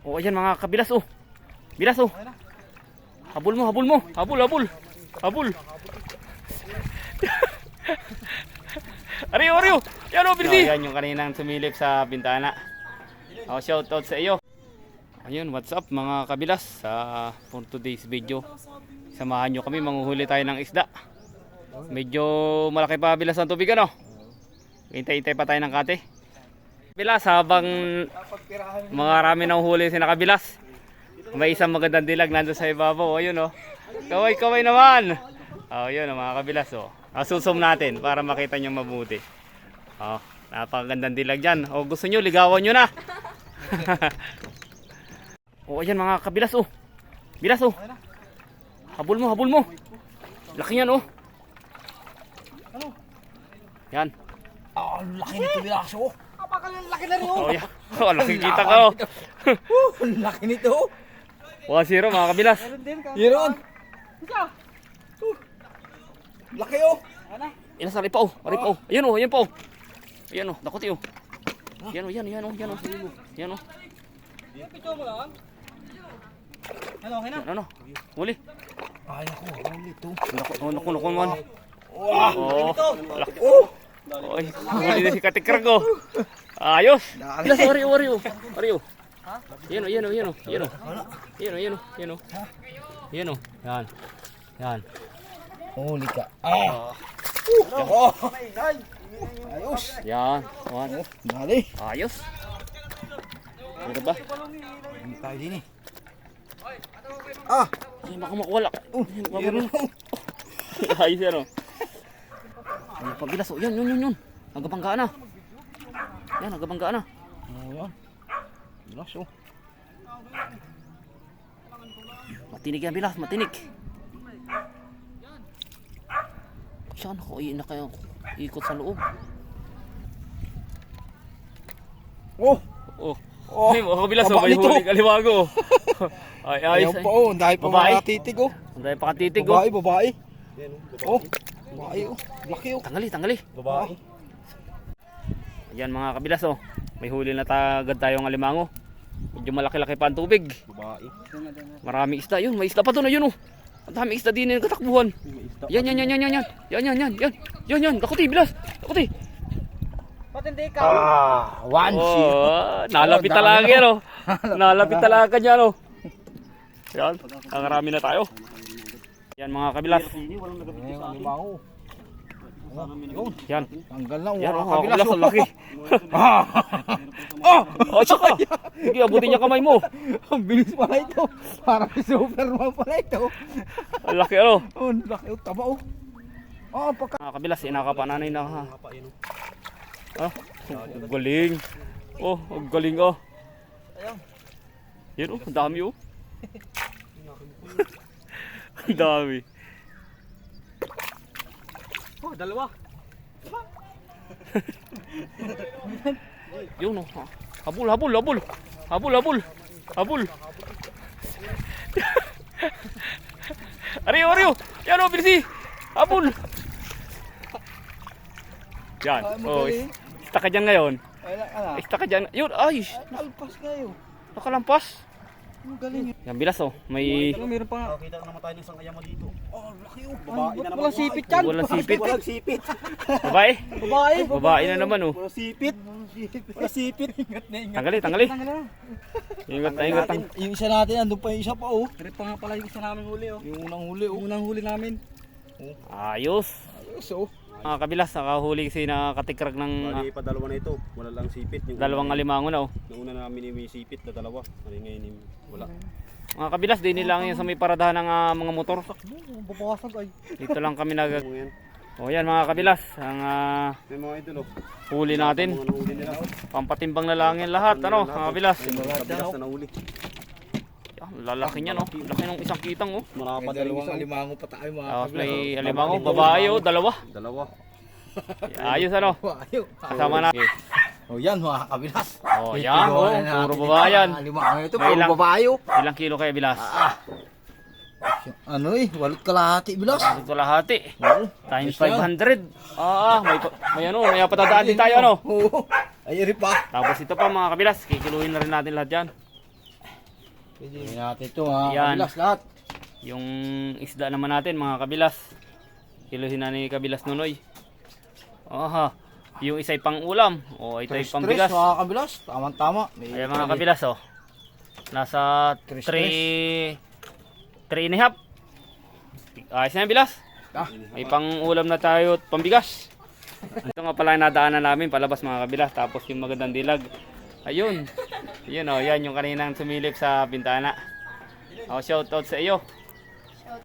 Oh, ayan mga kabilas oh. Bilas oh. Habol mo, habol mo. Habol, habol. Habol. Ariyo, ariyo. Yan oh, bilis. Yan yung kaninang sumilip sa bintana. Oh, shout out sa iyo. Ayun, what's up mga kabilas? For today's video, samahan nyo kami, manghuhuli tayo ng isda. Medyo malaki pa bilas ng tubig ano. Hintay-hintay pa tayo ng kate. Bilas habang marami nang huli si nakabilas. May isang magandang dilag nandun sa ibabaw. Ayun oh. Kaway-kaway naman. Oh, yun oh, mga kabilas oh. Susum natin para makita nyo mabuti. Oh, napakagandang dilag dyan. Oh, gusto nyo, ligawan nyo na. Oh, ayan mga kabilas oh. Bilas oh. Habol mo, habol mo. Laki yan oh. Yan. Oh, laki nito bilas oh. Laki na rin oh. Oh, yan. Oh, laki kita ka oh. Laki nito. 1-0 mga kabilas. Meron. Laki oh. Ilan sa ripa oh. Ripa oh. Ayan oh, ayan po oh. Ayan oh, dakuti oh. Yan oh, yan, yan oh, yan oh. Yan oh. Picture mo lang. Ano, okay na? Ano? Huli. Ay ako, huli to. Naku man. Wow, Oh. laki. Oh. Oy, huli na si Katikrag oh. Ayos. Bilas, wari oh. Wari oh. Ha? Yan oh, yan oh, yan oh. Yan oh. Yan oh, yan oh, yan oh. Yan oh. Yan. Yan. Huli ka. Ah. Oh. Ayos. Yan. Wan. Dali. Ayos. Ano ba? Hindi tayo din eh. Ah. Ay, baka makuwala. Meron. Ayos yan oh. Ay, pabilas oh. Yan, yun. Nagabangga na. Yan, nagabangga na. Oh, yan. Bilas oh. Matinig yan, bilas. Matinig. Saan ako? Ay, ikot sa loob. Oh. Oh. Oh. Ay, mga bilas oh. Taba May nito. huli kaliwago. Ay, ayos. Ayan pa oh. Dahil pa Babae. mga titig oh. Ang dahil pa katitig oh. Babae. Oh. Babae oh. Laki oh. Tanggali. Babae. Ayan mga kabilas oh. May huli na agad tayong alimango. Medyo malaki-laki pa ang tubig. Babae. Maraming isda yun. May isda pa doon ayun oh. Ang daming isda din yung katakbuhan. Yan. Yan. Dakuti, bilas. Dakuti. Patindi ka. Ah, one shot. Oh, nalapit talaga yan oh. Nalapit talaga yan oh. Yan. Nakarami na tayo. Yan mga kabilas. Yan. Tanggal na Yan mga oh, kabilas. kabilas. Ang laki. Oh, tsaka. Sige, abutin niya kamay mo. Ang bilis pala ito. Parang Superman pala ito. Ang laki ano. Oh, laki oh, taba oh. Oh, pagka. Mga kabilas, inakapananay na ha. Ah, ang galing. Oh, ang galing oh. Yan oh, ang dami oh. Ang dami. Oh, dalawa. Yun oh. Habol. Ariyo. Yan oh, bilisi. Habol. Yan. Oh, ista ka dyan ngayon. Ista ka dyan. Yun, ay. Nalpas kayo. Nakalampas. Ang galing. Yan, bilas oh. May Meron pa nga. Kita na naman tayo ng isang ayama dito. Oh, laki oh. Babae na naman. Walang sipit yan. walang sipit. Walang sipit. Babae. Babae. Babae na naman oh. Walang sipit. Walang sipit. Ingat na ingat. Tanggali. Ingat na. Yung isa natin, andun pa yung isa pa oh. Pero pa nga pala yung isa namin huli oh. Yung unang huli oh. Yung unang huli namin. Ayos. Ayos oh. Mga kabilas, nakahuli kasi na Katikrag ng Bali pa dalawa na ito. Wala lang sipit. Yung dalawang alimango na oh. Nauna namin may sipit na dalawa. Ngayon wala. Mga kabilas, din nilang yan sa may paradahan ng mga motor. Babasag ay. Dito lang kami nag... Ano yan? O yan mga kabilas, ang May mga idol oh. huli natin. Mga nahuli nila. Pampatimbang na lang yan lahat, ano mga kabilas. Kabilas na nahuli. Yan, lalaki niya no. Laki ng isang kitang oh. Marapad na Dalawang isa. alimango pa tayo mga Tapos may alimango, babae oh, dalawa. Ayos ano. Ayaw. Kasama na. Okay. Oh yan mga kabilas. Oh yan oh, puro babae yan. Alimango ito, May puro ilang- babae oh. Ilang kilo kaya bilas? Ano eh, walot kalahati bilas. Ito lahati. Oo. Times 500. May ano, may patadaan din tayo ano. Oo. Ay, rin pa. Tapos ito pa mga kabilas, kikiluhin na rin natin lahat yan. Pwede natin ito ha. Yan. Kabilas lahat. Yung isda naman natin mga kabilas. Kiluhin na ni Kabilas Nunoy. Aha. Yung isa'y pang ulam. O ito ay pang bigas. Mga kabilas. Tama-tama. Ayan mga kabilas oh. Nasa 3 and a half. Ayos na yan bilas. May pang ulam na tayo at pambigas. Ito nga pala yung nadaanan namin palabas mga kabilas. Tapos yung magandang dilag. Ayun. Yun oh, yan yung kaninang sumilip sa bintana. Oh, shout out sa iyo.